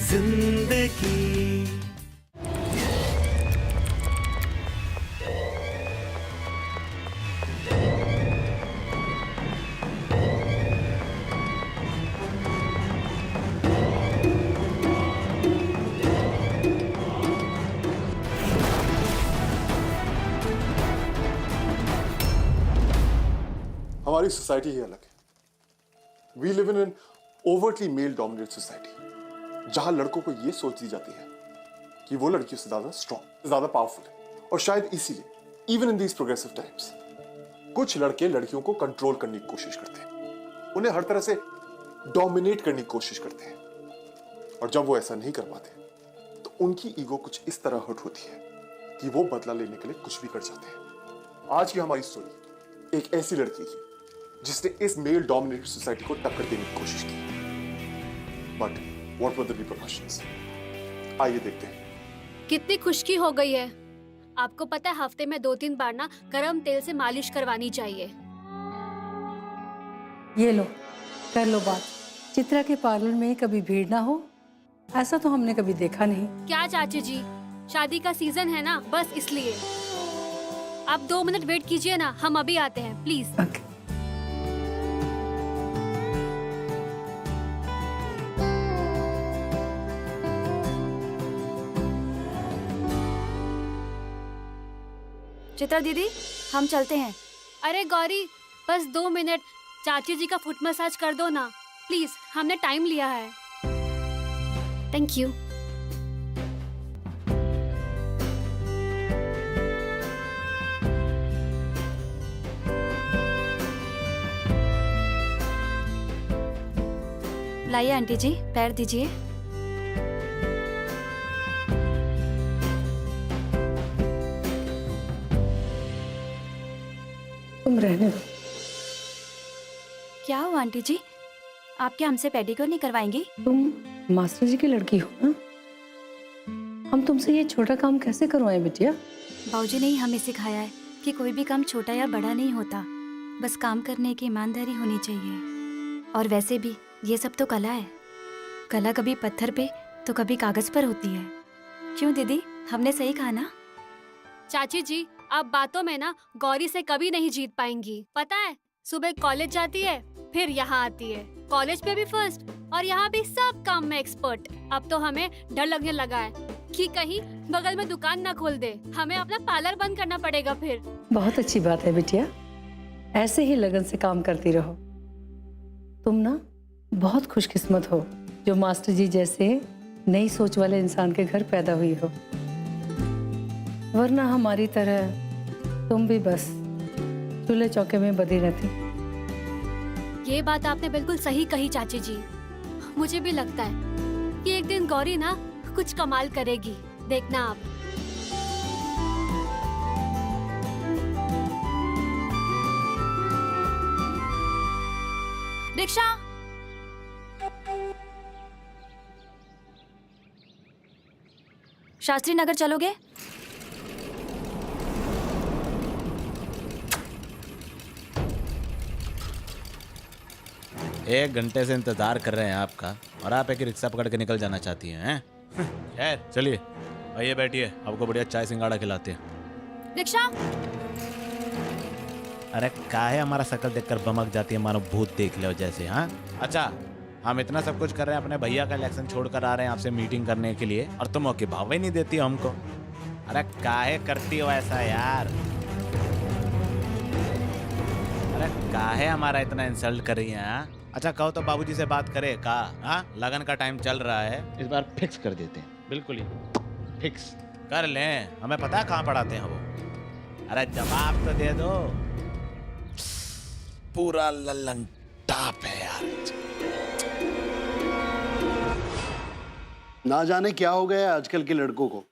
जिंदगी। हमारी सोसाइटी ही अलग है। We live in an overtly male dominated society, जहां लड़कों को यह सोच दी जाती है कि वो लड़कियों से ज्यादा स्ट्रॉन्ग, ज्यादा पावरफुल है। और शायद इसीलिए even in these progressive times कुछ लड़के लड़कियों को कंट्रोल करने की कोशिश करते हैं, उन्हें हर तरह से डोमिनेट करने की कोशिश करते हैं। और जब वो ऐसा नहीं कर पाते तो उनकी ईगो कुछ इस तरह हर्ट होती है कि वो बदला लेने के लिए कुछ भी कर जाते हैं। आज की हमारी स्टोरी एक ऐसी लड़की की जिसने इस मेल डोमिनेटेड सोसाइटी को टक्कर देने की कोशिश की। But what were the repercussions? आइए देखते हैं। कितनी खुशकी हो गई है। आपको पता है हफ्ते में 2-3 बार ना गरम तेल से मालिश करवानी चाहिए। ये लो, कर लो बात। चित्रा के पार्लर में कभी भीड़ ना हो, ऐसा तो हमने कभी देखा नहीं। क्या चाची जी, शादी का सीजन है ना, बस इसलिए। आप 2 मिनट वेट कीजिए ना, हम अभी आते हैं, प्लीज। ओके। चित्रा दीदी, हम चलते हैं। अरे गौरी, बस 2 मिनट, चाची जी का फुट मसाज कर दो ना प्लीज, हमने टाइम लिया है। Thank you. लाइए आंटी जी, पैर दीजिए। तुम रहने दो। क्या हुआ आंटी जी, आप क्या हमसे पेडिक्योर नहीं करवाएंगी? तुम मास्टर जी की लड़की हो ना, हम तुमसे ये छोटा काम कैसे करवाएं बिटिया? बाबूजी ने ही हमें सिखाया है कि कोई भी काम छोटा या बड़ा नहीं होता, बस काम करने की ईमानदारी होनी चाहिए। और वैसे भी ये सब तो कला है। कला कभी पत्थर पे तो कभी कागज पर होती है। क्यों दीदी, हमने सही कहा ना? चाची जी, आप बातों में ना गौरी से कभी नहीं जीत पाएंगी। पता है, सुबह कॉलेज जाती है, फिर यहाँ आती है, कॉलेज पे भी फर्स्ट और यहाँ भी सब काम में एक्सपर्ट। अब तो हमें डर लगने लगा है कि कहीं बगल में दुकान ना खोल दे, हमें अपना पार्लर बंद करना पड़ेगा फिर। बहुत अच्छी बात है बिटिया, ऐसे ही लगन से काम करती रहो। तुम ना बहुत खुशकिस्मत हो जो मास्टर जी जैसे नई सोच वाले इंसान के घर पैदा हुई हो, वरना हमारी तरह तुम भी बस चूल्हे चौके में बंधी रहती। ये बात आपने बिल्कुल सही कही चाची जी। मुझे भी लगता है कि एक दिन गौरी ना कुछ कमाल करेगी, देखना आप। रिक्शा। शास्त्री नगर चलोगे? एक घंटे से इंतजार कर रहे हैं आपका, और आप एक रिक्शा पकड़ के निकल जाना चाहती हैं? खैर चलिए, आइए बैठिए, आपको बढ़िया चाय सिंगाड़ा खिलाते हैं। रिक्शा। अरे काहे हमारा शक्ल देखकर बमक जाती है, मानो भूत देख लो जैसे। हाँ अच्छा, हम इतना सब कुछ कर रहे हैं, अपने भैया का इलेक्शन छोड़कर आ रहे हैं आपसे मीटिंग करने के लिए, और तुम मौके भाव ही नहीं देती हो हमको। अरे काहे करती हो ऐसा यार? अरे काहे हमारा इतना इंसल्ट कर रही है? अच्छा कहो तो बाबूजी से बात करे का? हाँ, लगन का टाइम चल रहा है, इस बार फिक्स कर देते हैं, बिल्कुल ही फिक्स कर लें। हमें पता है कहाँ पढ़ाते हैं वो। अरे जवाब तो दे दो। पूरा लल्लन टाप है यार। ना जाने क्या हो गया है आजकल के लड़कों को,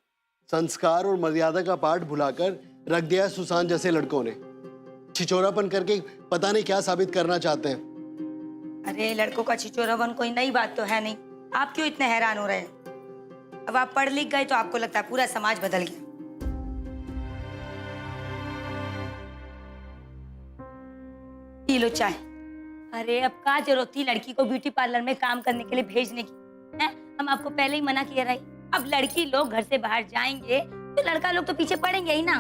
संस्कार और मर्यादा का पाठ भुलाकर रख दिया है सुशांत जैसे लड़कों ने। छिचोरापन करके पता नहीं क्या साबित करना चाहते हैं। अरे लड़कों का छिचोरापन कोई नई बात तो है नहीं, आप क्यों इतने हैरान हो रहे हैं? अब आप पढ़ लिख गए तो आपको लगता है पूरा समाज बदल गया। पी लो चाय। अरे अब क्या जरूरत थी लड़की को ब्यूटी पार्लर में काम करने के लिए भेजने की? हैं? हम आपको पहले ही मना किया रहे। अब लड़की लोग घर से बाहर जाएंगे तो लड़का लोग तो पीछे पड़ेंगे ही ना।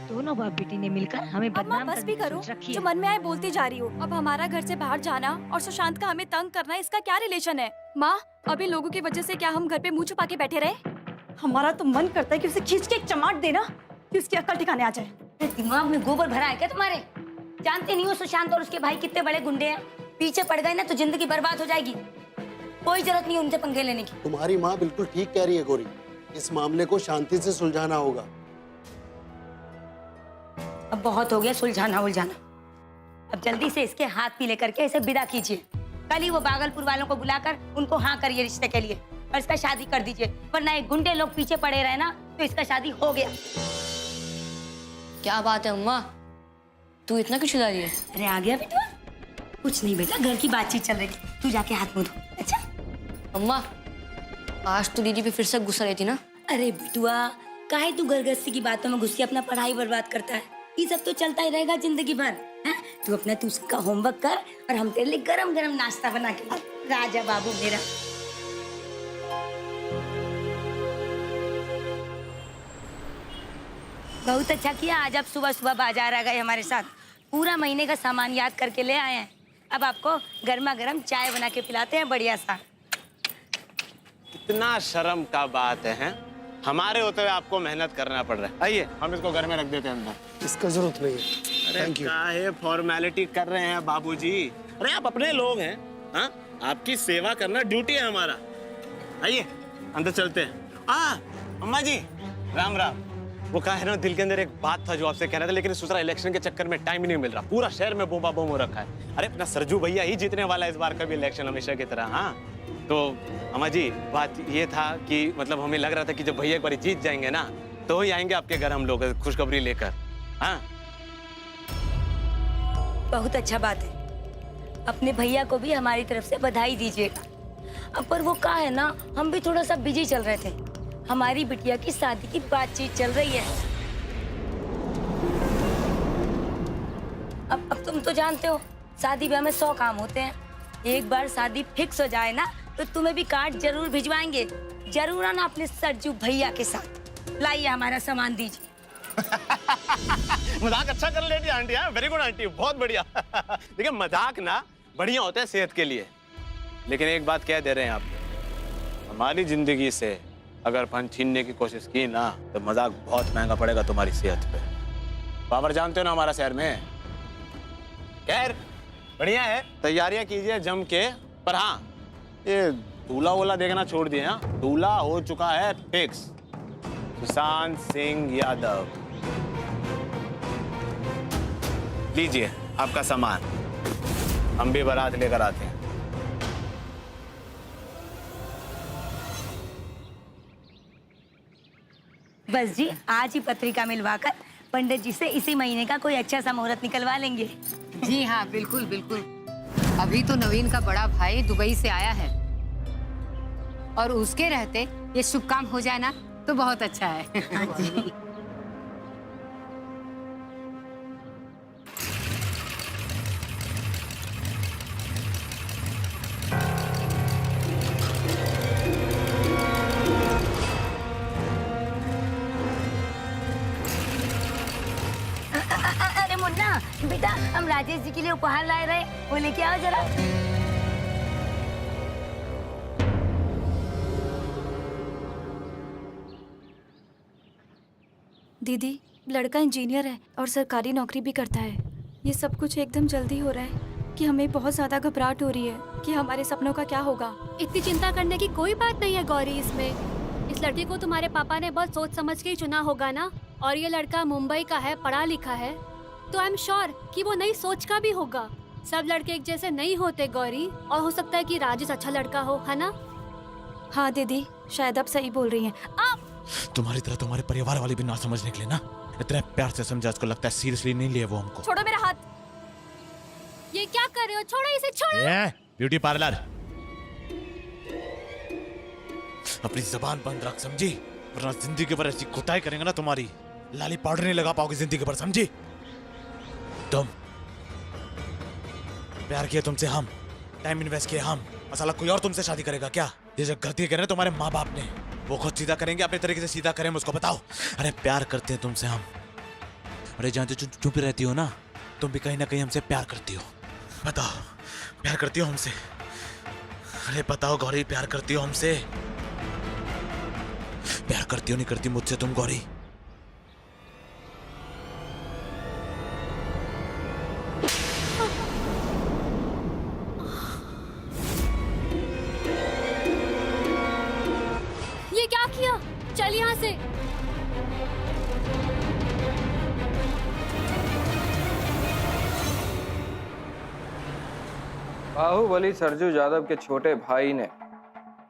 दोनों बाप बेटी ने मिलकर हमें अम्मा बदनाम बस भी करने की करो, सोच रखी जो है। मन में आए बोलती जा रही हो। अब हमारा घर से बाहर जाना और सुशांत का हमें तंग करना, इसका क्या रिलेशन है? माँ, अभी लोगों की वजह से क्या हम घर पे मुंह छुपा के बैठे रहे? हमारा तो मन करता है कि उसे खींच के एक चमाट देना कि उसकी अक्ल ठिकाने आ जाए। दिमाग में गोबर भरा है क्या तुम्हारे? जानते नहीं हो सुशांत और उसके भाई कितने बड़े गुंडे हैं। पीछे पड़ गए ना तो जिंदगी बर्बाद हो जाएगी। कोई जरूरत नहीं उनसे पंगे लेने की। तुम्हारी माँ बिल्कुल ठीक कह रही है गौरी, इस मामले को शांति से सुलझाना होगा। अब बहुत हो गया सुलझाना उलझाना। अब जल्दी से इसके हाथ पीले करके इसे विदा कीजिए। कल ही वो भागलपुर वालों को बुलाकर उनको हाँ करिए रिश्ते के लिए और इसका शादी कर दीजिए, वरना ये गुंडे लोग पीछे पड़े रहे ना तो इसका शादी हो गया। क्या बात है अम्मा, तू इतना क्यों चिल्ला रही है? अरे आ गया बेटा? कुछ नहीं बेटा, घर की बातचीत चल रही थी। तू जाके हाथ मुंह धो। अच्छा अम्मा, आज तो दीदी पे फिर से गुस्सा रहती ना। अरे बिटुआ, काहे तू घर गृहस्थी की बातों में घुस के अपना पढ़ाई बर्बाद करता है? ये सब तो चलता ही रहेगा जिंदगी भर। हैं? तू अपना ट्यूशन का होमवर्क कर और हम तेरे लिए गरम गरम नाश्ता बना के ला। राजा बाबू मेरा। बहुत अच्छा किया, आज आप सुबह सुबह बाजार आ गए हमारे साथ। पूरा महीने का सामान याद करके ले आए हैं। अब आपको गर्मा गर्म चाय बना के पिलाते हैं बढ़िया सा। इतना शर्म का बात है हैं? हमारे होते हुए आपको मेहनत करना पड़ रहा है। आइए हम इसको घर में रख देते हैं अंदर। इसका जरूरत नहीं है। अरे काहे फॉर्मेलिटी कर रहे हैं बाबूजी? अरे आप अपने लोग हैं, हाँ? आपकी सेवा करना ड्यूटी है हमारा। आइए अंदर चलते हैं। अम्मा जी राम राम। वो कहा है ना, दिल के अंदर एक बात था जो आपसे कहना था, लेकिन सोच रहा इलेक्शन के चक्कर में टाइम ही नहीं मिल रहा। पूरा शहर में बोमा बोम हो रखा है। अरे अपना सरजू भैया ही जीतने वाला है इस बार का भी इलेक्शन, हमेशा की तरह। हाँ तो अम्मा जी बात ये था कि मतलब हमें लग रहा था कि जब भैया एक बार जीत जाएंगे ना तो ही आएंगे आपके घर हम लोग खुशखबरी लेकर। हाँ बहुत अच्छा बात है। अपने भैया को भी हमारी तरफ से बधाई दीजिएगा। अब पर वो कहा है ना, हम भी थोड़ा सा बिजी चल रहे थे। हमारी बिटिया की शादी की बातचीत चल रही है। अब तुम तो जानते हो शादी ब्याह में 100 काम होते हैं। एक बार शादी फिक्स हो जाए ना तो तुम्हें भी कार्ड जरूर भिजवाएंगे। जरूर आना अपने सरजू भैया के साथ। लाइए हमारा सामान दीजिए। मजाक अच्छा कर लेती आंटी। हाँ वेरी गुड आंटी, बहुत बढ़िया। देखिए मजाक ना बढ़िया होता है सेहत के लिए, लेकिन एक बात कह दे रहे हैं आप, हमारी जिंदगी से अगर फन छीनने की कोशिश की ना तो मजाक बहुत महंगा पड़ेगा तुम्हारी सेहत पे। पावर जानते हो ना हमारा शहर में। खैर बढ़िया है, तैयारियां कीजिए जम के। पर हाँ ये दूल्हा वोला देखना छोड़ दिए। हाँ दूल्हा हो चुका है फिक्स, सुशांत सिंह यादव। लीजिए आपका सामान, हम भी बारात लेकर आते हैं। बस जी आज ही पत्रिका मिलवाकर पंडित जी से इसी महीने का कोई अच्छा सा मुहूर्त निकलवा लेंगे। जी हाँ बिल्कुल बिल्कुल। अभी तो नवीन का बड़ा भाई दुबई से आया है और उसके रहते ये शुभ काम हो जाए ना तो बहुत अच्छा है। हाँ जी। अरे मुन्ना बेटा, हम राजेश जी के लिए उपहार लाए रहे, वो लेके आओ जरा। दीदी, लड़का इंजीनियर है और सरकारी नौकरी भी करता है। ये सब कुछ एकदम जल्दी हो रहा है कि हमें बहुत ज्यादा घबराहट हो रही है कि हमारे सपनों का क्या होगा। इतनी चिंता करने की कोई बात नहीं है गौरी इसमें। इस लड़की को तुम्हारे पापा ने बहुत सोच समझ के ही चुना होगा ना, और ये लड़का मुंबई का है, पढ़ा लिखा है, तो आई एम श्योर कि वो नई सोच का भी होगा। सब लड़के एक जैसे नहीं होते गौरी, और हो सकता है कि राजेश अच्छा लड़का हो, है ना? हाँ दीदी, शायद आप सही बोल रही हैं। आप तुम्हारी तरह तुम्हारे परिवार वाले भी ना समझने के लिए ना इतने प्यार से समझा, उसको लगता है सीरियसली नहीं लिए वो हमको। छोड़ो मेरा हाथ। ये क्या कर रहे हो? छोड़ो इसे, छोड़ो। ब्यूटी पार्लर अपनी जबान बंद रख, समझी? वरना जिंदगी भर ऐसी कुटाई करेंगे ना तुम्हारी, लाली पाउडर नहीं लगा पाओगे जिंदगी भर, समझी? तुम प्यार किया तुमसे हम, टाइम इन्वेस्ट किया हम, और साला कोई और तुमसे शादी करेगा क्या? ये जो गलती करे तुम्हारे माँ बाप ने, वो खुद सीधा करेंगे, अपने तरीके से सीधा करें, मुझको बताओ। अरे प्यार करते हैं तुमसे हम। अरे जहाँ तुम चुप रहती हो ना, तुम भी कहीं ना कहीं हमसे प्यार करती हो। बताओ, प्यार करती हो हमसे? अरे बताओ गौरी, प्यार करती हो हमसे? प्यार करती हो नहीं करती मुझसे तुम गौरी? ये क्या किया? चल यहाँ से। बाहुबली सरजू यादव के छोटे भाई ने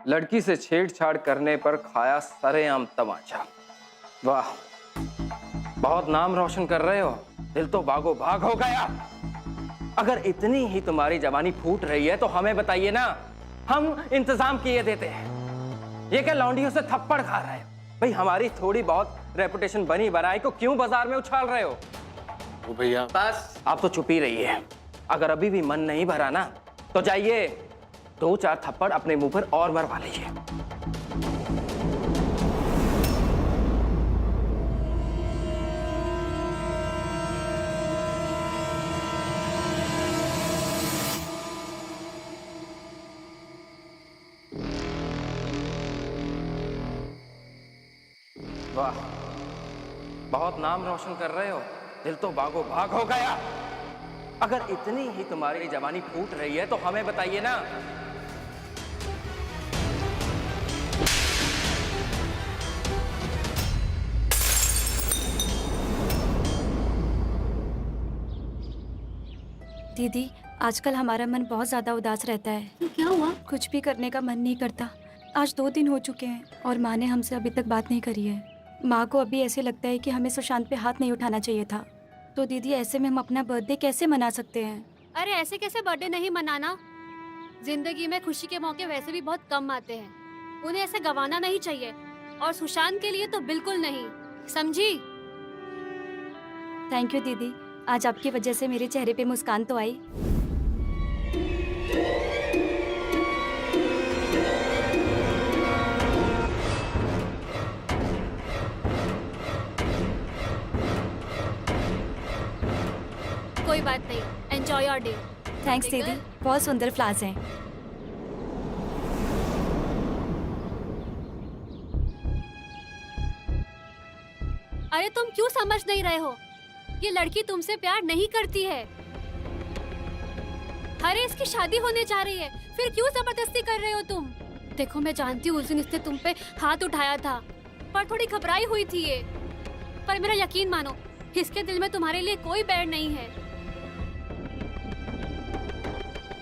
लड़की से छेड़छाड़ करने पर खाया सरेआम तमाचा। वाह, बहुत नाम रोशन कर रहे हो, दिल तो बागो बाग हो गया। अगर इतनी ही तुम्हारी जवानी फूट रही है तो हमें बताइए ना, हम इंतजाम किए देते हैं। ये क्या लौंडियों से थप्पड़ खा रहे हो? भाई हमारी थोड़ी बहुत रेपुटेशन बनी बनाई को क्यों बाजार में उछाल रहे हो? वो भैया बस आप तो चुप ही रहिए। अगर अभी भी मन नहीं भरा ना तो जाइए 2-4 थप्पड़ अपने मुंह पर और मरवा लीजिए। वाह, बहुत नाम रोशन कर रहे हो, दिल तो बागो बाग हो गया। अगर इतनी ही तुम्हारी जवानी फूट रही है तो हमें बताइए ना। दीदी, आजकल हमारा मन बहुत ज्यादा उदास रहता है। क्या हुआ? कुछ भी करने का मन नहीं करता। आज 2 दिन हो चुके हैं और माँ ने हमसे अभी तक बात नहीं करी है। माँ को अभी ऐसे लगता है कि हमें सुशांत पे हाथ नहीं उठाना चाहिए था। तो दीदी, ऐसे में हम अपना बर्थडे कैसे मना सकते हैं? अरे ऐसे कैसे बर्थडे नहीं मनाना? जिंदगी में खुशी के मौके वैसे भी बहुत कम आते हैं, उन्हें ऐसे गंवाना नहीं चाहिए। और सुशांत के लिए तो बिल्कुल नहीं, समझी? थैंक यू दीदी, आज आपकी वजह से मेरे चेहरे पे मुस्कान तो आई। कोई बात नहीं, एंजॉय योर डे। थैंक्स दीदी, बहुत सुंदर फ्लावर्स हैं। अरे तुम क्यों समझ नहीं रहे हो? ये लड़की तुमसे प्यार नहीं करती है। अरे इसकी शादी होने जा रही है, फिर क्यों जबरदस्ती कर रहे हो तुम? देखो मैं जानती हूँ उस दिन इसने तुम पे हाथ उठाया था, पर थोड़ी घबराई हुई थी ये। पर मेरा यकीन मानो, इसके दिल में तुम्हारे लिए कोई बैर नहीं है।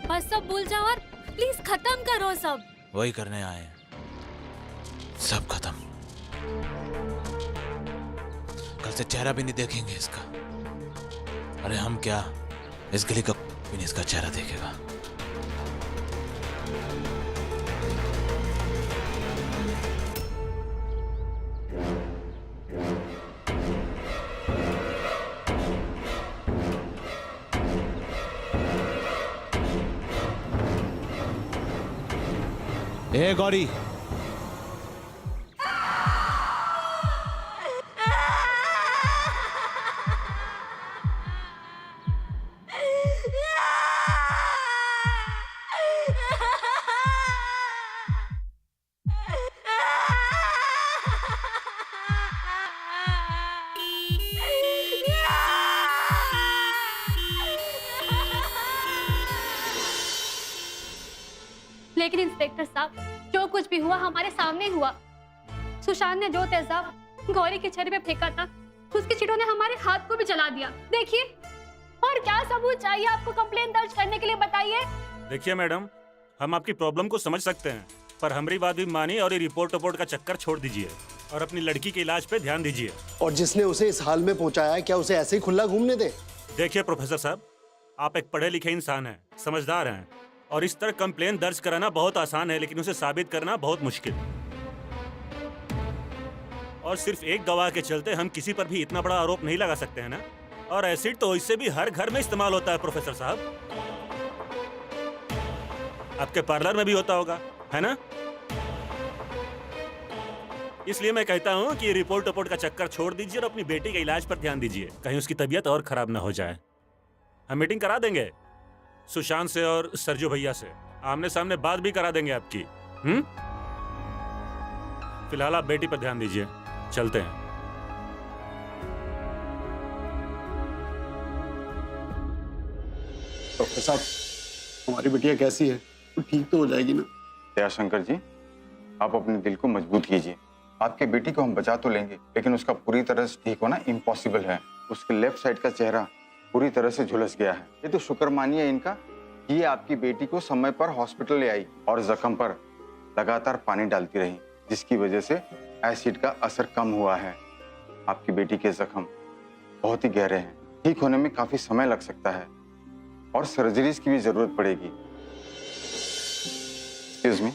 बस सब भूल जाओ और प्लीज खत्म करो सब। वही करने आए हैं, सब खत्म। कल से चेहरा भी नहीं देखेंगे इसका। अरे हम क्या, इस गली का भी नहीं इसका चेहरा देखेगा। ए गौरी, लेकिन इंस्पेक्टर साहब, जो कुछ भी हुआ हमारे सामने हुआ। सुशांत ने जो तेजाब गौरी के चेहरे पे फेंका था, उसकी चीटों ने हमारे हाथ को भी जला दिया। देखिए, और क्या सबूत चाहिए आपको कंप्लेंट दर्ज करने के लिए, बताइए। देखिए मैडम, हम आपकी प्रॉब्लम को समझ सकते हैं, पर हमारी बात भी मानिए और ये रिपोर्ट का चक्कर छोड़ दीजिए और अपनी लड़की के इलाज पे ध्यान दीजिए। और जिसने उसे इस हाल में पहुंचाया, क्या उसे ऐसे ही खुला घूमने दे? देखिए प्रोफेसर साहब, आप एक पढ़े लिखे इंसान हैं, समझदार हैं, और इस तरह कंप्लेन दर्ज कराना बहुत आसान है, लेकिन उसे साबित करना बहुत मुश्किल। और सिर्फ एक गवाह के चलते हम किसी पर भी इतना बड़ा आरोप नहीं लगा सकते हैं ना। और एसिड तो इससे भी हर घर में इस्तेमाल होता है प्रोफेसर साहब। आपके पार्लर में भी होता होगा, है ना? इसलिए मैं कहता हूँ कि रिपोर्ट का चक्कर छोड़ दीजिए और अपनी बेटी के इलाज पर ध्यान दीजिए, कहीं उसकी तबीयत और खराब ना हो जाए। हम मीटिंग करा देंगे सुशांत से और सरजू भैया से, आमने सामने बात भी करा देंगे आपकी। फिलहाल आप बेटी पर ध्यान दीजिए, चलते हैं। डॉक्टर साहब, हमारी बिटिया कैसी है? वो ठीक तो हो जाएगी ना? दयाशंकर जी, आप अपने दिल को मजबूत कीजिए। आपकी बेटी को हम बचा तो लेंगे, लेकिन उसका पूरी तरह से ठीक होना इम्पॉसिबल है। उसके लेफ्ट साइड का चेहरा पूरी तरह से झुलस गया है। ये तो शुक्र मानिए इनका कि ये आपकी बेटी को समय पर हॉस्पिटल ले आई और जख्म पर लगातार पानी डालती रही, जिसकी वजह से एसिड का असर कम हुआ है। आपकी बेटी के जख्म बहुत ही गहरे हैं, ठीक होने में काफी समय लग सकता है और सर्जरीज की भी जरूरत पड़ेगी। Excuse me.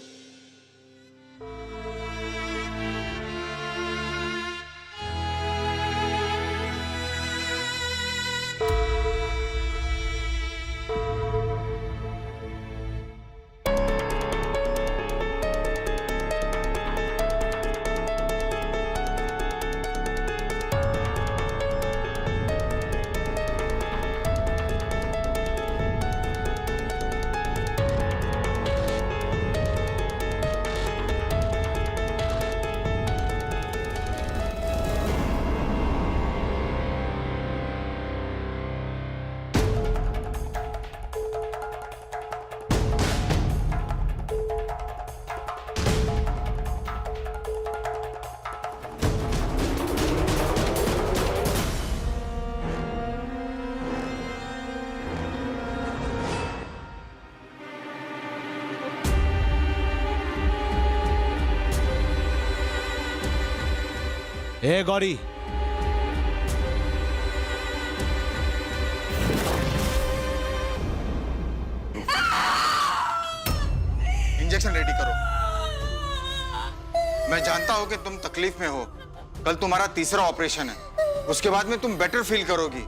ए गौरी, इंजेक्शन रेडी करो। मैं जानता हूं कि तुम तकलीफ में हो। कल तुम्हारा तीसरा ऑपरेशन है, उसके बाद में तुम बेटर फील करोगी।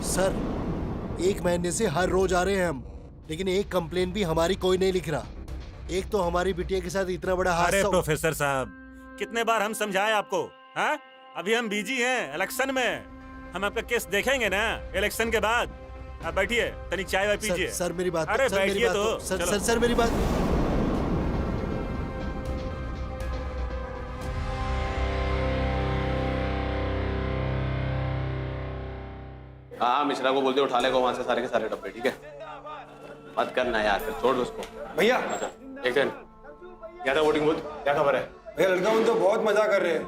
सर, 1 महीने से हर रोज आ रहे हैं हम, लेकिन एक कंप्लेन भी हमारी कोई नहीं लिख रहा। एक तो हमारी बिटिया के साथ इतना बड़ा अरे हादसा। प्रोफेसर साहब, कितने बार हम समझाए आपको? हाँ, अभी हम बिजी हैं इलेक्शन में। हम आपका केस देखेंगे ना इलेक्शन के बाद। आप बैठिए, तनिक चाय वाय पीजिए। सर मेरी बात, अरे सर मेरी बैठिए बात, तो सर चलो। सर सर मेरी बात। हाँ, मिश्रा को बोलते उठा लेगा वहां से सारे के सारे डब्बे, ठीक है? मत करना यार, फिर छोड़ दो उसको। भैया अच्छा, एक सेकंड। क्या था वोटिंग बूथ? क्या खबर है? भैया लड़का उन तो बहुत मजा कर रहे हैं।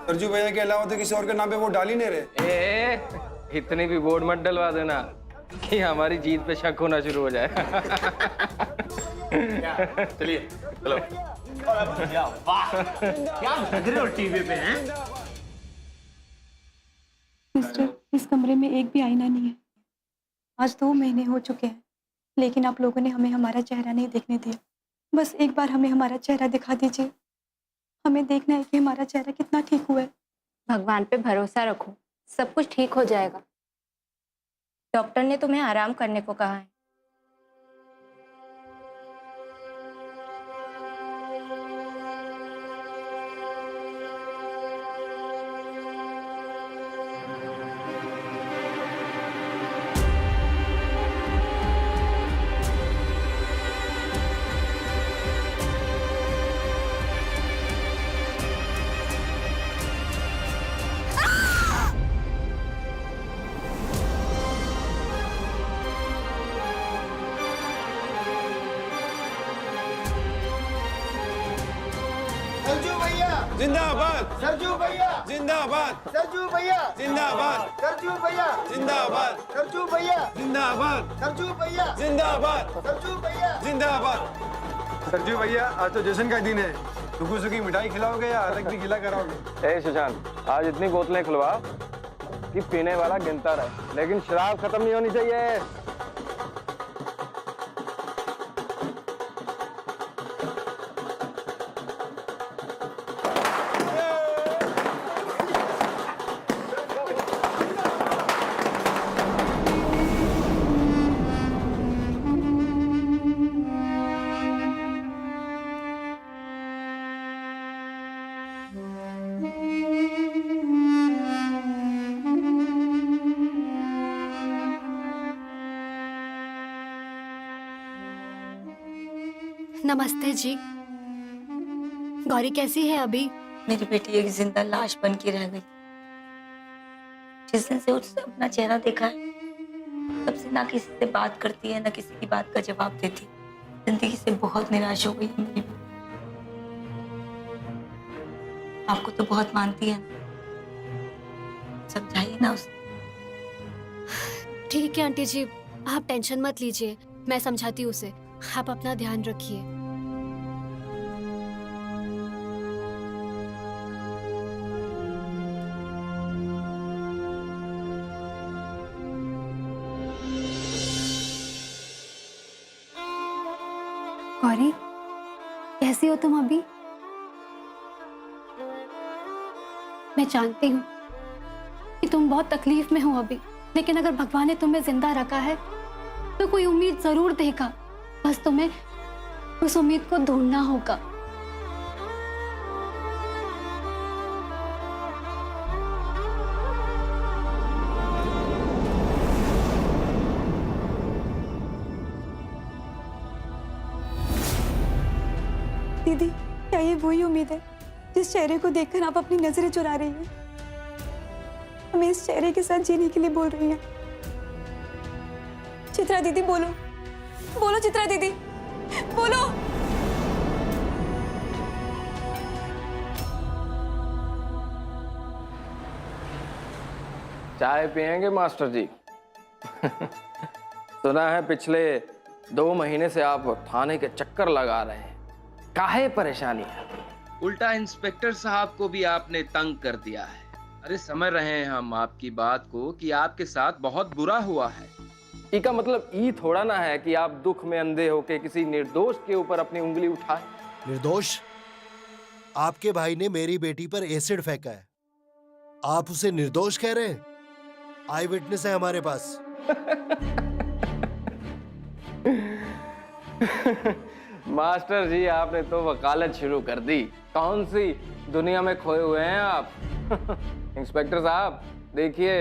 सरजू भैया के अलावा तो किसी और के नाम पे वोट डाल ही नहीं रहे। इतनी भी वोट मत डलवा देना कि हमारी जीत पे शक होना शुरू हो जाए। चलिए चलो। वाह, क्या लग रहे हो टीवी पे हैं? मिस्टर, इस कमरे में एक भी आईना नहीं है। आज 2 महीने हो चुके हैं, लेकिन आप लोगों ने हमें हमारा चेहरा नहीं देखने दिया। बस एक बार हमें हमारा चेहरा दिखा दीजिए। हमें देखना है कि हमारा चेहरा कितना ठीक हुआ है। भगवान पे भरोसा रखो, सब कुछ ठीक हो जाएगा। डॉक्टर ने तुम्हें आराम करने को कहा है। जिंदाबाद सरजू भैया, जिंदाबाद सरजू भैया, जिंदाबाद सरजू भैया, जिंदाबाद सरजू भैया, जिंदाबाद सरजू भैया, जिंदाबाद सरजू भैया, जिंदाबाद। सरजू भैया, आज तो जश्न का दिन है। सुखी सुखी मिठाई खिलाओगे या अलग भी खिला कराओगे? ए सुशांत, आज इतनी बोतलें खुलवा कि पीने वाला गिनता रहे, लेकिन शराब खत्म नहीं होनी चाहिए। नमस्ते जी। गौरी कैसी है अभी? मेरी बेटी एक जिंदा लाश बन के रह गई। जिस दिन से उसने अपना चेहरा देखा है, तब से ना किसी से बात करती है, ना किसी की बात का जवाब देती। जिंदगी से बहुत निराश हो गई है मेरी बेटी। आपको तो बहुत मानती है, समझाइए ना उसे। ठीक है आंटी जी, आप टेंशन मत लीजिए, मैं समझाती हूँ उसे। आप अपना ध्यान रखिए। गौरी, कैसी हो तुम अभी? मैं जानती हूँ कि तुम बहुत तकलीफ में हो अभी, लेकिन अगर भगवान ने तुम्हें जिंदा रखा है तो कोई उम्मीद जरूर देगा। बस तुम्हें उस उम्मीद को ढूंढना होगा। दीदी, क्या ये वही उम्मीद है जिस चेहरे को देखकर आप अपनी नजरें चुरा रही हैं? हमें इस चेहरे के साथ जीने के लिए बोल रही हैं। चित्रा दीदी, बोलो बोलो, चित्रा दीदी बोलो। चाय पियेंगे मास्टर जी? सुना है पिछले 2 महीने से आप थाने के चक्कर लगा रहे हैं, काहे परेशानी है? उल्टा इंस्पेक्टर साहब को भी आपने तंग कर दिया है। अरे समझ रहे हैं हम आपकी बात को कि आपके साथ बहुत बुरा हुआ है। इसका मतलब ये थोड़ा ना है कि आप दुख में अंधे होके किसी निर्दोष के ऊपर अपनी उंगली उठाए। निर्दोष? आपके भाई ने मेरी बेटी पर एसिड फेंका है, आप उसे निर्दोष कह रहे हैं? आई विटनेस है हमारे पास। मास्टर जी, आपने तो वकालत शुरू कर दी। कौन सी दुनिया में खोए हुए हैं आप? इंस्पेक्टर साहब देखिए,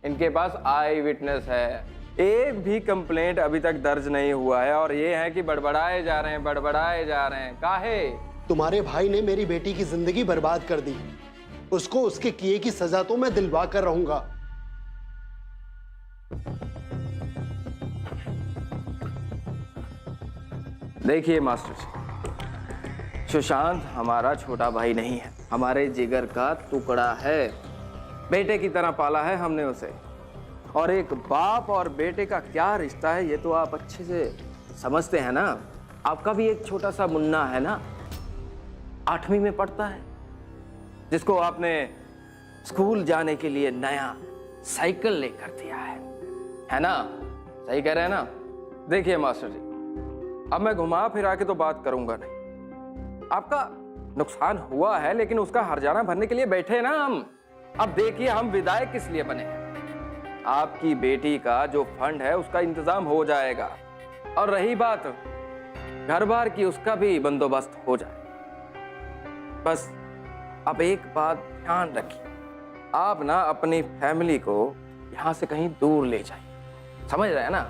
इनके पास आई विटनेस है, एक भी कंप्लेंट अभी तक दर्ज नहीं हुआ है, और ये है कि बड़बड़ाए जा रहे हैं, बड़बड़ाए जा रहे हैं। काहे? तुम्हारे भाई ने मेरी बेटी की जिंदगी बर्बाद कर दी, उसको उसके किए की सजा तो मैं दिलवा कर रहूंगा। देखिए मास्टर जी, सुशांत हमारा छोटा भाई नहीं है, हमारे जिगर का टुकड़ा है। बेटे की तरह पाला है हमने उसे, और एक बाप और बेटे का क्या रिश्ता है ये तो आप अच्छे से समझते हैं ना। आपका भी एक छोटा सा मुन्ना है ना, 8वीं में पढ़ता है, जिसको आपने स्कूल जाने के लिए नया साइकिल लेकर दिया है ना? सही कह रहे हैं ना? देखिए मास्टर जी, अब मैं घुमा फिरा के तो बात करूंगा नहीं। आपका नुकसान हुआ है, लेकिन उसका हर्जाना भरने के लिए बैठे ना हम। अब देखिए, हम विधायक किस लिए बने हैं? आपकी बेटी का जो फंड है उसका इंतजाम हो जाएगा, और रही बात घर बार की, उसका भी बंदोबस्त हो जाए। बस अब एक बात ध्यान रखिए, आप ना अपनी फैमिली को यहां से कहीं दूर ले जाइए, समझ रहे हैं ना?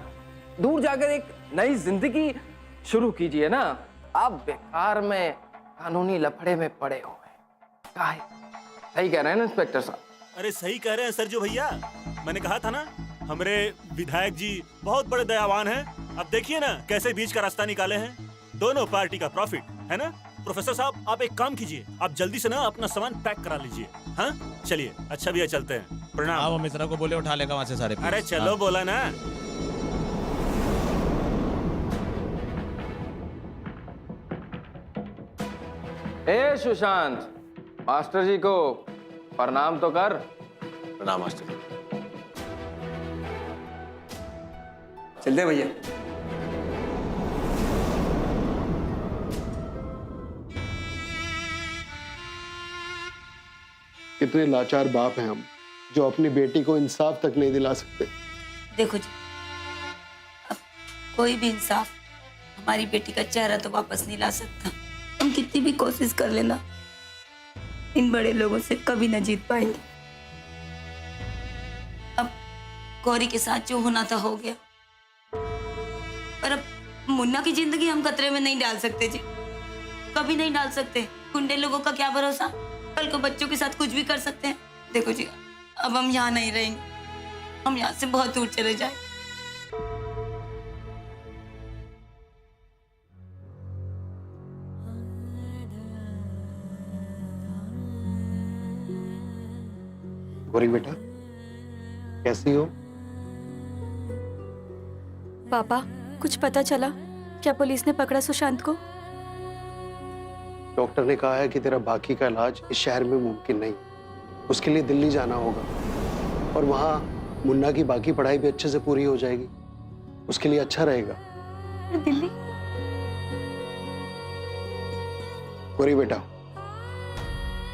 दूर जाकर एक नई जिंदगी शुरू कीजिए ना। आप बेकार में कानूनी लफड़े में पड़े हुए हैं। काहे? सही कह रहे हैं ना इंस्पेक्टर साहब? अरे सही कह रहे हैं सरजू भैया, मैंने कहा था ना हमारे विधायक जी बहुत बड़े दयावान हैं। अब देखिए ना कैसे बीच का रास्ता निकाले हैं, दोनों पार्टी का प्रॉफिट है ना। प्रोफेसर साहब, आप एक काम कीजिए, आप जल्दी से ना अपना सामान पैक करा लीजिए। हाँ चलिए, अच्छा भैया चलते हैं, प्रणाम। हाँ, वो मिश्रा को बोले उठा लेगा वहाँ से सारे। अरे चलो, बोला ना। ए सुशांत, मास्टर जी को प्रणाम तो कर। प्रणाम मास्टर जी। चलते भैया। कितने लाचार बाप हैं हम, जो अपनी बेटी को इंसाफ तक नहीं दिला सकते। देखो जी, अब कोई भी इंसाफ हमारी बेटी का चेहरा तो वापस नहीं ला सकता। हम कितनी भी कोशिश कर लेना, इन बड़े लोगों से कभी न जीत पाएंगे। अब गौरी के साथ जो होना था हो गया, पर अब मुन्ना की जिंदगी हम खतरे में नहीं डाल सकते जी, कभी नहीं डाल सकते। गुंडे लोगों का क्या भरोसा, कल को बच्चों के साथ कुछ भी कर सकते हैं। देखो जी, अब हम यहाँ नहीं रहेंगे, हम यहाँ से बहुत दूर चले जाए। गौरी बेटा, कैसी हो? पापा, कुछ पता चला? क्या पुलिस ने पकड़ा सुशांत को? डॉक्टर ने कहा है कि तेरा बाकी का इलाज इस शहर में मुमकिन नहीं, उसके लिए दिल्ली जाना होगा और वहां मुन्ना की बाकी पढ़ाई भी अच्छे से पूरी हो जाएगी, उसके लिए अच्छा रहेगा। दिल्ली? गौरी बेटा,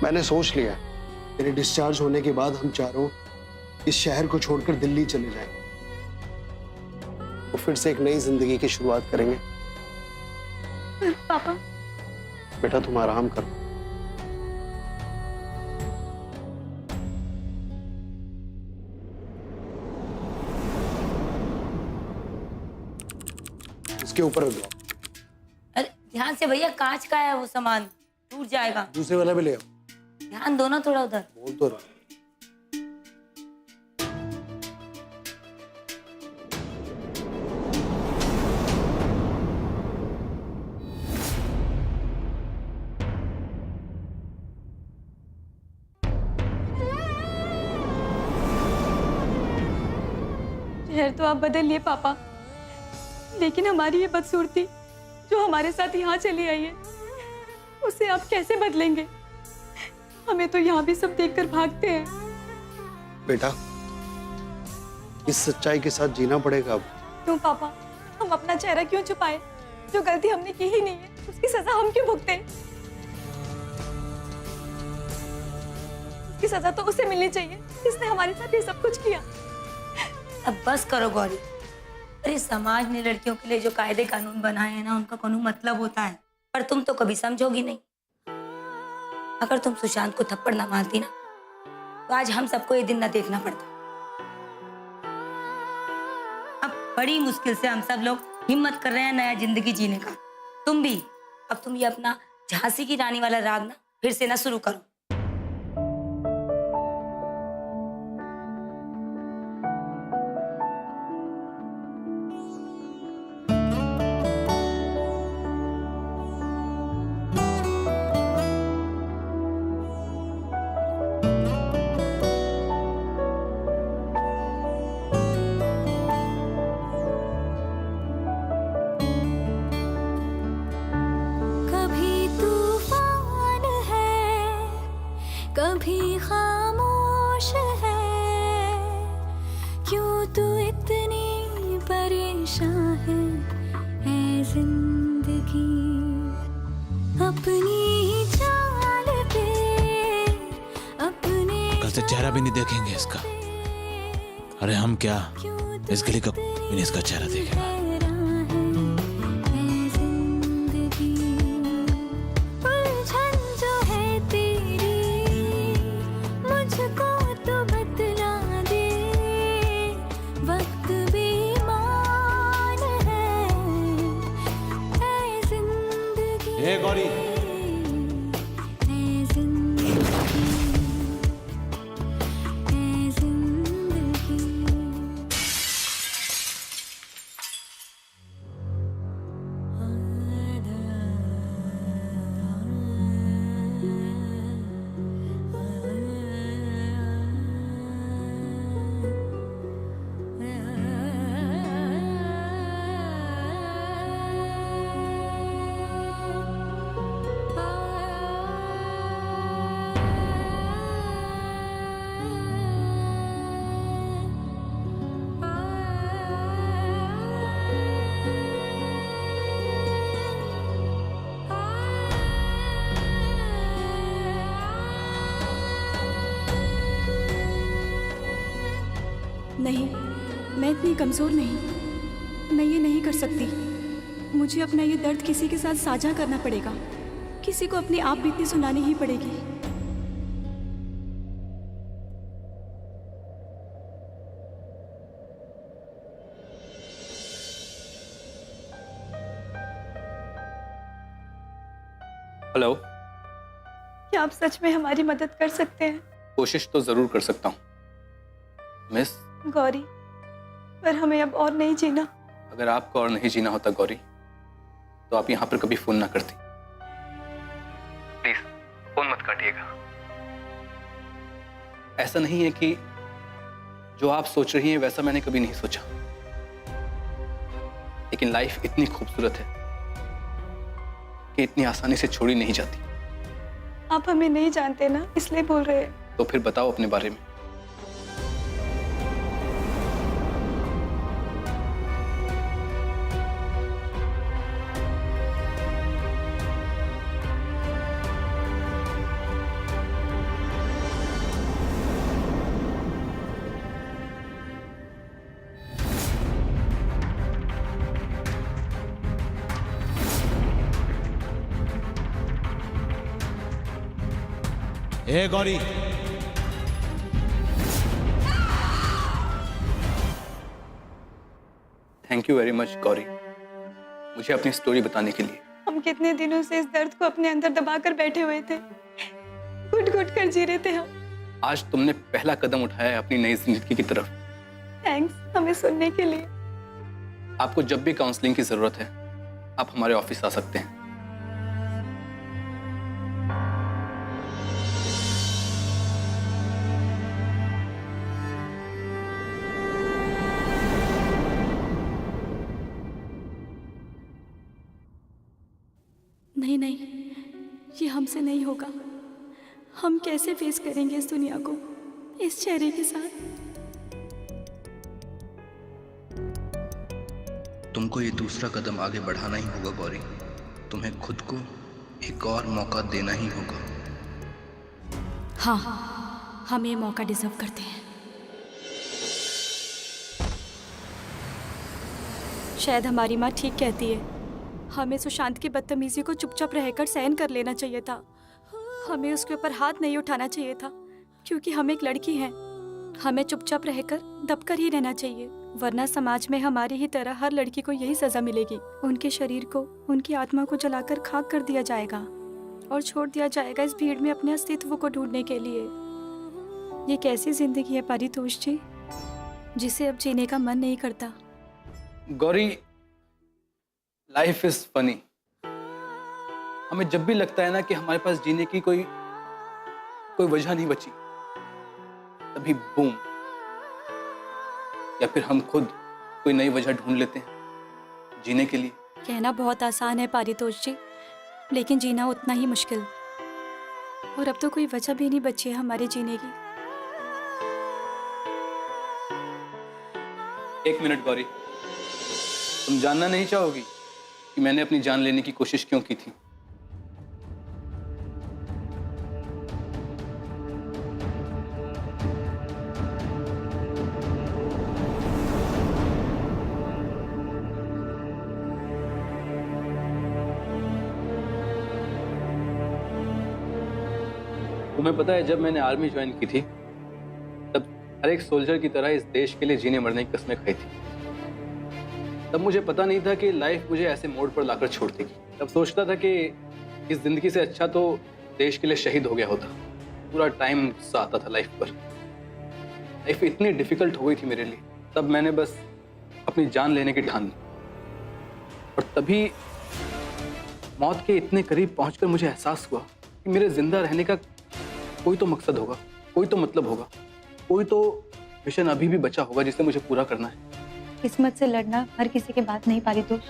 मैंने सोच लिया, तेरे डिस्चार्ज होने के बाद हम चारों इस शहर को छोड़कर दिल्ली चले जाएंगे, तो फिर से एक नई जिंदगी की शुरुआत करेंगे। पापा, बेटा तुम आराम करो। इसके ऊपर रख दो। अरे ध्यान से भैया, कांच का है वो सामान, टूट जाएगा। दूसरे वाला भी ले आओ। ध्यान दो ना थोड़ा उधर। बोल तो रहा। शहर तो आप बदल लिए पापा, लेकिन हमारी ये बदसूरती जो हमारे साथ यहाँ चली आई है, उसे आप कैसे बदलेंगे? हमें तो यहाँ भी सब देखकर भागते हैं। बेटा, इस सच्चाई के साथ जीना पड़ेगा अब। क्यों पापा, हम अपना चेहरा क्यों छुपाए? जो गलती हमने की ही नहीं है, उसकी सजा हम क्यों भुगते? उसकी सजा तो उसे मिलनी चाहिए जिसने हमारे साथ ये सब कुछ किया। अब बस करो गौरी। अरे समाज ने लड़कियों के लिए जो कायदे कानून बनाए हैं ना, उनका कोनो मतलब होता है, पर तुम तो कभी समझोगी नहीं। अगर तुम सुशांत को थप्पड़ ना मारती ना, तो आज हम सबको ये दिन ना देखना पड़ता। अब बड़ी मुश्किल से हम सब लोग हिम्मत कर रहे हैं नया जिंदगी जीने का। तुम भी, अब तुम ये अपना झांसी की रानी वाला राग ना फिर से ना शुरू करो। कभी खामोश है, क्यों तू इतनी परेशान है ऐ जिंदगी, अपनी चाल पे अपने। कल से चेहरा भी नहीं देखेंगे इसका। अरे हम क्या, इस गली का भी इसका चेहरा देखेगा। हे गौरी, नहीं, मैं इतनी कमज़ोर नहीं, मैं ये नहीं कर सकती। मुझे अपना ये दर्द किसी के साथ साझा करना पड़ेगा, किसी को अपनी आप बीतनी सुनानी ही पड़ेगी। हेलो। क्या आप सच में हमारी मदद कर सकते हैं? कोशिश तो जरूर कर सकता हूँ मिस। गौरी, पर हमें अब और नहीं जीना। अगर आपको और नहीं जीना होता गौरी, तो आप यहाँ पर कभी फोन ना करती। प्लीज फोन मत काटिएगा। ऐसा नहीं है कि जो आप सोच रही हैं वैसा मैंने कभी नहीं सोचा, लेकिन लाइफ इतनी खूबसूरत है कि इतनी आसानी से छोड़ी नहीं जाती। आप हमें नहीं जानते ना, इसलिए बोल रहे हैं। तो फिर बताओ अपने बारे में। ए Gauri, thank you very much Gauri, मुझे अपनी स्टोरी बताने के लिए। हम कितने दिनों से इस दर्द को अपने अंदर दबाकर बैठे हुए थे, घुट घुट कर जी रहे थे हम। आज तुमने पहला कदम उठाया है अपनी नई जिंदगी की तरफ। थैंक्स हमें सुनने के लिए। आपको जब भी काउंसलिंग की जरूरत है, आप हमारे ऑफिस आ सकते हैं। नहीं नहीं, ये हमसे नहीं होगा। हम कैसे फेस करेंगे इस दुनिया को इस चेहरे के साथ? तुमको ये दूसरा कदम आगे बढ़ाना ही होगा गौरी। तुम्हें खुद को एक और मौका देना ही होगा। हाँ, हम ये मौका डिजर्व करते हैं। शायद हमारी माँ ठीक कहती है, हमें सुशांत की बदतमीजी को चुपचाप रहकर सहन कर लेना चाहिए था। हमें उसके ऊपर हाथ नहीं उठाना चाहिए था, क्योंकि हम एक लड़की हैं। हमें चुपचाप रहकर दबकर ही रहना चाहिए, वरना समाज में हमारी ही तरह हर लड़की को यही सजा मिलेगी। उनके शरीर को, उनकी आत्मा को जलाकर खाक कर दिया जाएगा और छोड़ दिया जाएगा इस भीड़ में अपने अस्तित्व को ढूंढने के लिए। ये कैसी जिंदगी है पारितोष जी, जिसे अब जीने का मन नहीं करता। Gauri, life is funny. हमें जब भी लगता है ना कि हमारे पास जीने की कोई वजह नहीं बची, तभी बूम, या फिर हम खुद कोई नई वजह ढूंढ लेते हैं जीने के लिए। कहना बहुत आसान है पारितोष जी, लेकिन जीना उतना ही मुश्किल। और अब तो कोई वजह भी नहीं बची है हमारे जीने की। एक मिनट गौरी, तुम जानना नहीं चाहोगी कि मैंने अपनी जान लेने की कोशिश क्यों की थी? तुम्हें पता है, जब मैंने आर्मी ज्वाइन की थी तब हर एक सोल्जर की तरह इस देश के लिए जीने मरने की कस्में खाई थी। तब मुझे पता नहीं था कि लाइफ मुझे ऐसे मोड़ पर लाकर छोड़ देगी। तब सोचता था कि इस जिंदगी से अच्छा तो देश के लिए शहीद हो गया होता। पूरा टाइम गुस्सा आता था लाइफ पर। लाइफ इतनी डिफिकल्ट हो गई थी मेरे लिए। तब मैंने बस अपनी जान लेने की ठान ली, और तभी मौत के इतने करीब पहुंचकर मुझे एहसास हुआ कि मेरे जिंदा रहने का कोई तो मकसद होगा, कोई तो मतलब होगा, कोई तो मिशन अभी भी बचा होगा जिसे मुझे पूरा करना है। किस्मत से लड़ना हर किसी के बात नहीं पारितोष,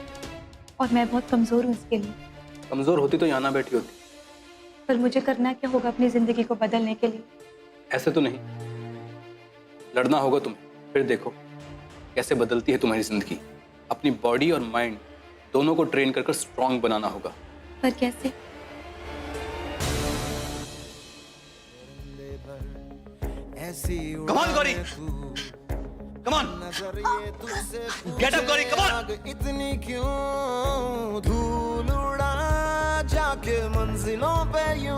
और मैं बहुत कमजोर हूँ इसके लिए। कमजोर होती तो यहाँ ना बैठी होती। पर मुझे करना क्या होगा अपनी जिंदगी को बदलने के लिए? ऐसे तो नहीं, लड़ना होगा तुम्हें। फिर देखो कैसे बदलती है तुम्हारी जिंदगी। अपनी बॉडी और माइंड दोनों को ट्रेन कर स्ट्रांग बनाना होगा। पर कैसे? Come on Gauri, Come on. Get up, Gauri. Come on. इतनी क्यों धूल उड़ा जाके मंजिलों पे यूं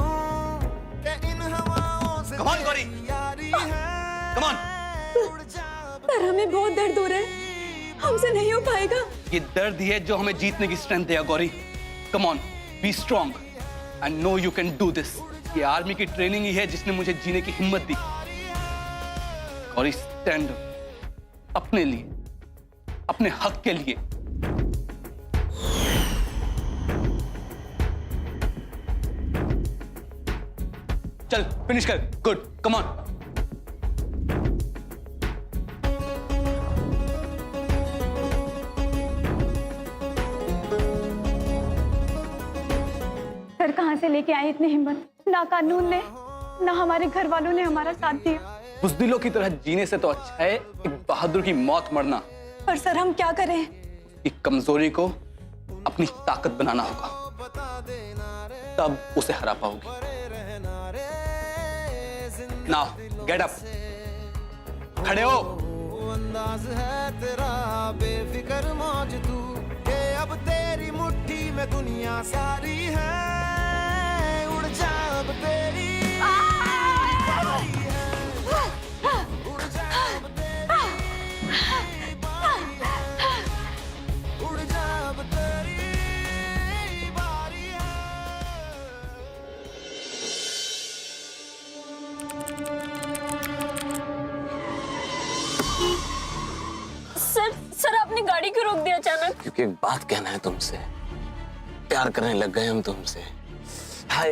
के इन हवाओं से Come on, Gauri. यारी है। Come on. पर हमें बहुत दर्द हो रहा है, हमसे नहीं हो पाएगा। ये दर्द ही है जो हमें जीतने की स्ट्रेंथ देगा Gauri. Come on, be strong. I know you can do this. ये आर्मी की ट्रेनिंग ही है जिसने मुझे जीने की हिम्मत दी। गौरी, स्टैंड अपने लिए, अपने हक के लिए। चल फिनिश कर। Good, come on. सर कहाँ से लेके आए इतनी हिम्मत? ना कानून ने, ना हमारे घर वालों ने हमारा साथ दिया। बुज़दिलों की तरह जीने से तो अच्छा है एक बहादुर की मौत मरना। पर सर हम क्या करें? कि कमजोरी को अपनी ताकत बनाना होगा, तब उसे हरा पाओगे। नाउ गेट अप, खड़े हो। अंदाज है तेरा बेफिक्र मौज तू के अब तेरी मुट्ठी में दुनिया सारी है। उड़ जा अब तेरी सर आपने गाड़ी क्यों रोक दिया अचानक? क्योंकि एक बात कहना है तुमसे। प्यार करने लग गए हम तुमसे। हाय,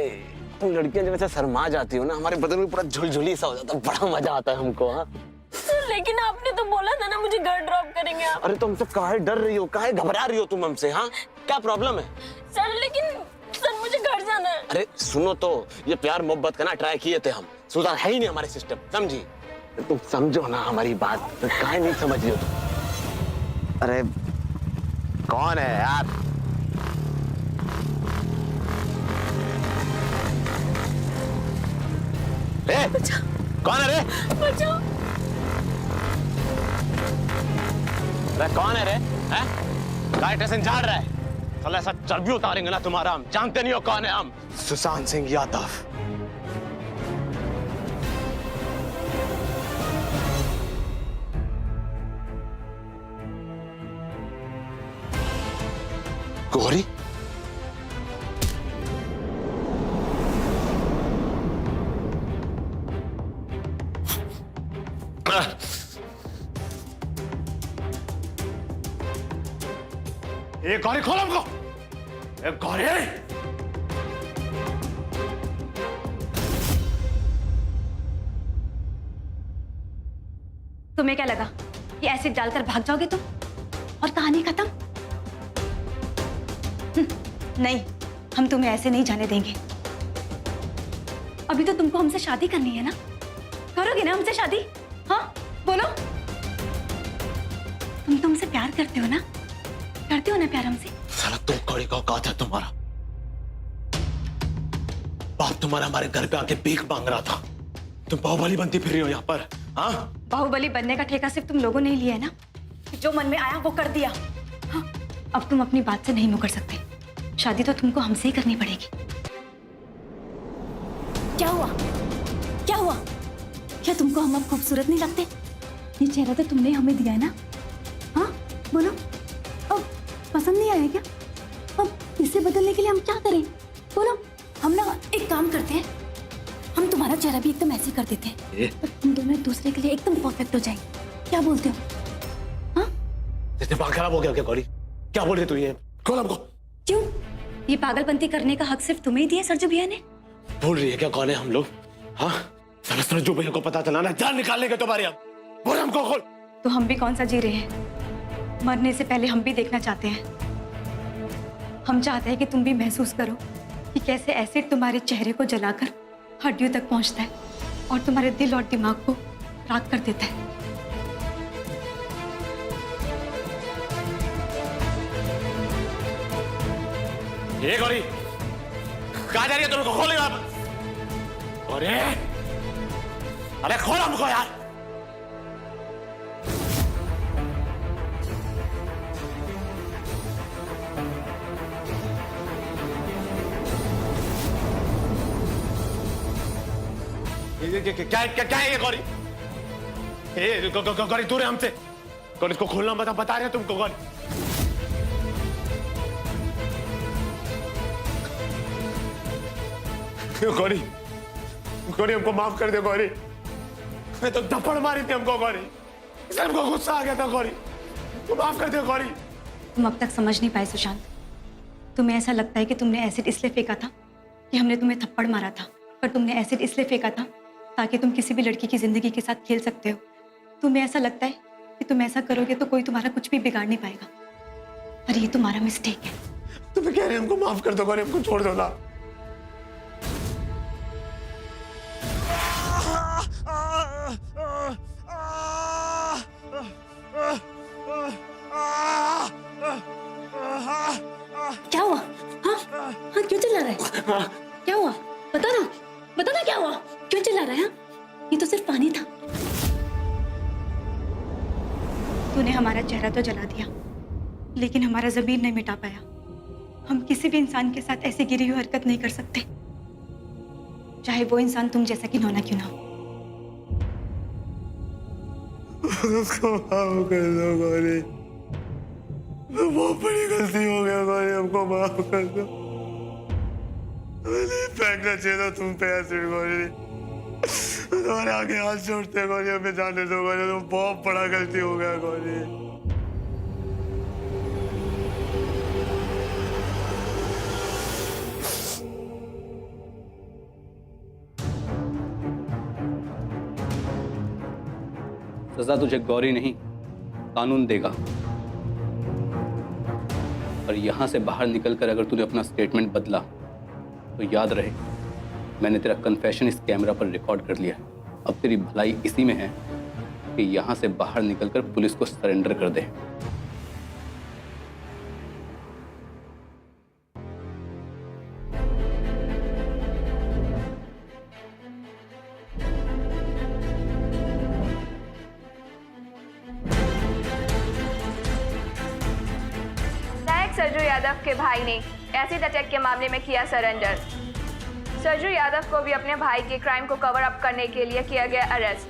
तुम लड़कियां जब ऐसे शर्मा जाती हो ना, हमारे बदन में पूरा झुलझुली सा हो जाता है। बड़ा मजा आता है हमको। हाँ सर लेकिन आपने तो बोला था ना मुझे घर ड्रॉप करेंगे आप। अरे तुमसे काहे डर रही हो, काहे घबरा रही हो तुम हमसे? हाँ क्या प्रॉब्लम है? सर लेकिन सर मुझे घर जाना है। अरे सुनो तो, ये प्यार मोहब्बत का ना ट्राई किए थे हम, सुधार है ही नहीं हमारे सिस्टम, समझी? तुम समझो ना हमारी बात, तो काहे नहीं समझ रही हो तुम? अरे कौन है यार? रे कौन है रे? बचाओ। रे कौन है रे? हैं? गाड़ी स्टेशन जा रहा है। साला ऐसा चर्बी उतारेंगे ना तुम्हारा, हम जानते नहीं हो कौन है हम। सुशांत सिंह यादव। गौरी, गौरी खोलो हमको। गौरी, तुम्हें क्या लगा कि एसिड डालकर भाग जाओगे तुम और कहानी खत्म? नहीं, हम तुम्हें ऐसे नहीं जाने देंगे। अभी तो तुमको हमसे शादी करनी है ना? करोगे ना हमसे शादी? हाँ बोलो। तुम तो हमसे प्यार करते हो ना? करते हो ना प्यार हमसे? साला तुम कौड़ी का औकात है तुम्हारा। बाप तुम्हारा हमारे घर पे आके भीख मांग रहा था, तुम बाहुबली बनती फिर रही हो यहाँ पर। हाँ बाहुबली बनने का ठेका सिर्फ तुम लोगों ने ही लिया है ना? जो मन में आया वो कर दिया। हाँ, अब तुम अपनी बात से नहीं मुकर सकते। शादी तो तुमको हमसे ही करनी पड़ेगी। क्या हुआ? क्या हुआ? क्या तुमको हम अब खूबसूरत नहीं लगते? ये चेहरा तो तुमने हमें दिया है ना? हाँ बोलो, अब पसंद नहीं आया क्या? अब इसे बदलने के लिए हम क्या करें? बोलो। हम ना एक काम करते हैं, हम तुम्हारा चेहरा भी एकदम ऐसे कर देते हैं, तो तुम दोनों एक दूसरे के लिए एकदम परफेक्ट हो जाएंगे। क्या बोलते हो? हाँ? दिमाग खराब हो गया क्या गौरी? क्या बोल रही तू? ये खोल हमको। क्यों? ये पागलपंती करने का हक सिर्फ तुम्हें ही दिया सरजू भैया ने? बोल रही है क्या कौन है हम लोग? हाँ सरजू भैया को पता चला ना, जान निकालने के तुम्हारे। अब बोल हमको, खोल। तो हम भी कौन सा जी रहे हैं? मरने से पहले हम भी देखना चाहते हैं। हम चाहते हैं कि तुम भी महसूस करो कि कैसे एसिड तुम्हारे चेहरे को जलाकर हड्डियों तक पहुंचता है और तुम्हारे दिल और दिमाग को राख कर देता है। ये गौरी कहाँ जा रही है? तुमको खोले आप। गौरी, अरे खोल हमको यार। क्या है ये गौरी? गौरी दूर है हमसे। गौरी इसको खोलना मत, बता रहे तुमको गौरी। गौरी गौरी हमको माफ कर दे गौरी। मैं तो थप्पड़ मारी थी हमको गौरी। सर हमको गुस्सा आ गया था गौरी। तो माफ कर दे गौरी। तुम अब तक समझ नहीं पाए सुशांत। तुम्हें ऐसा लगता है कि तुमने एसिड इसलिए फेंका था कि हमने तुम्हें थप्पड़ मारा था, पर तुमने एसिड इसलिए फेंका था ताकि तुम किसी भी लड़की की जिंदगी के साथ खेल सकते हो। तुम्हें ऐसा लगता है कि तुम ऐसा करोगे तो कोई तुम्हारा कुछ भी बिगाड़ नहीं पाएगा, पर ये तुम्हारा मिस्टेक है। तुम्हें कह रहे हमको माफ कर दो गौरी, हमको छोड़ दो ना। क्या हुआ? हाँ हाँ, क्यों चिल्ला रहा है? क्या हुआ? बता ना क्या हुआ? क्यों चिल्ला रहा है? हाँ? ये तो सिर्फ पानी था। तूने हमारा चेहरा तो जला दिया, लेकिन हमारा ज़मीर नहीं मिटा पाया। हम किसी भी इंसान के साथ ऐसी गिरी हुई हरकत नहीं कर सकते, चाहे वो इंसान तुम जैसा कि नौना क्यों ना हो। उसको माफ कर दो गौरी। बहुत बड़ी गलती हो गया गौरी, हमको माफ कर दो। नहीं फेंकना चाहिए था तुम पे एसिड गौरी। तुम्हारे आगे हाथ जोड़ते गौरी, हमें जाने दो गौरी। तो बहुत बड़ा गलती हो गया गौरी। सजा तुझे गौरी नहीं, कानून देगा। और यहां से बाहर निकलकर अगर तूने अपना स्टेटमेंट बदला तो याद रहे, मैंने तेरा कन्फेशन इस कैमरा पर रिकॉर्ड कर लिया। अब तेरी भलाई इसी में है कि यहां से बाहर निकलकर पुलिस को सरेंडर कर दे। सरजू यादव के भाई ने एसिड अटैक के मामले में किया सरेंडर। सरजू यादव को भी अपने भाई के क्राइम को कवर अप करने के लिए किया गया अरेस्ट।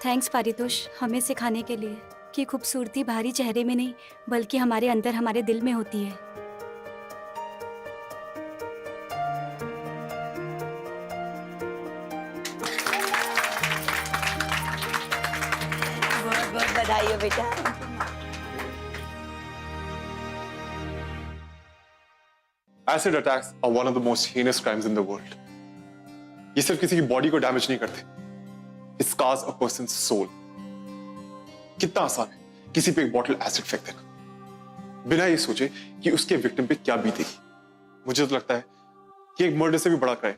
थैंक्स पारितोष, हमें सिखाने के लिए कि खूबसूरती बाहरी चेहरे में नहीं बल्कि हमारे अंदर, हमारे दिल में होती है। बधाई हो बेटा। Acid attacks are one of the most heinous crimes in the world. ये सिर्फ किसी की बॉडी को डैमेज नहीं करते, it scars a person's soul. कितना आसान है किसी पे एक बॉटल एसिड फेंक देना, बिना ये सोचे कि उसके विक्टिम पे क्या बीतेगी। मुझे तो लगता है कि एक मर्डर से भी बड़ा क्राइम,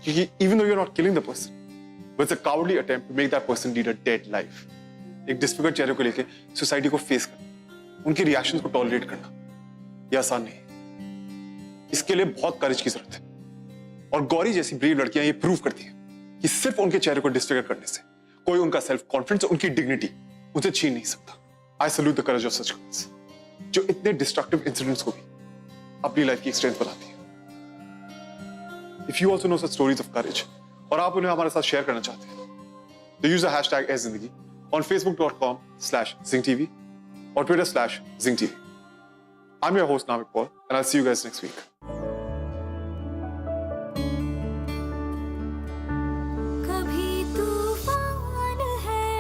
क्योंकि even though you're not killing the person, but it's a cowardly attempt to make that person lead a dead life. एक डिस्फिगर्ड चेहरे को लेके सोसाइटी को फेस करना, उनके रिएक्शंस को टॉलरेट करना, ये आसान नहीं है। इसके लिए बहुत करेज की जरूरत है, और गौरी जैसी ब्रेव लड़कियां ये प्रूव करती हैं कि सिर्फ उनके चेहरे को डिस्फिगर करने से कोई उनका सेल्फ कॉन्फिडेंस, उनकी डिग्निटी उसे छीन नहीं सकता। आई salute the courage of such girls, जो इतने डिस्ट्रक्टिव इंसिडेंट्स को भी अपनी लाइफ की स्ट्रेंथ बनाती है। If you also know such stories of courage और आप उन्हें हमारे साथ शेयर करना चाहते हैं, तो use the hashtag #Zindagi on facebook.com/ZingTV or Twitter/ZingTV. I'm your host Namik Paul, and I'll see you guys next week. कभी तूफान है,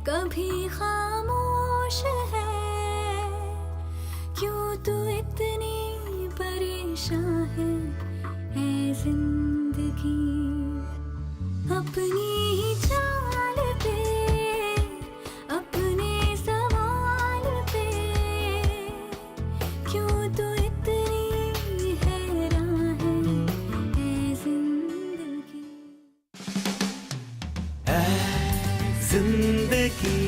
कभी खामोश है, क्यों तू इतनी परेशान है ऐ जिंदगी। अपनी ही चाल पे, अपने सवाल पे, क्यों तू इतनी हैरान है ऐ जिंदगी। जिंदगी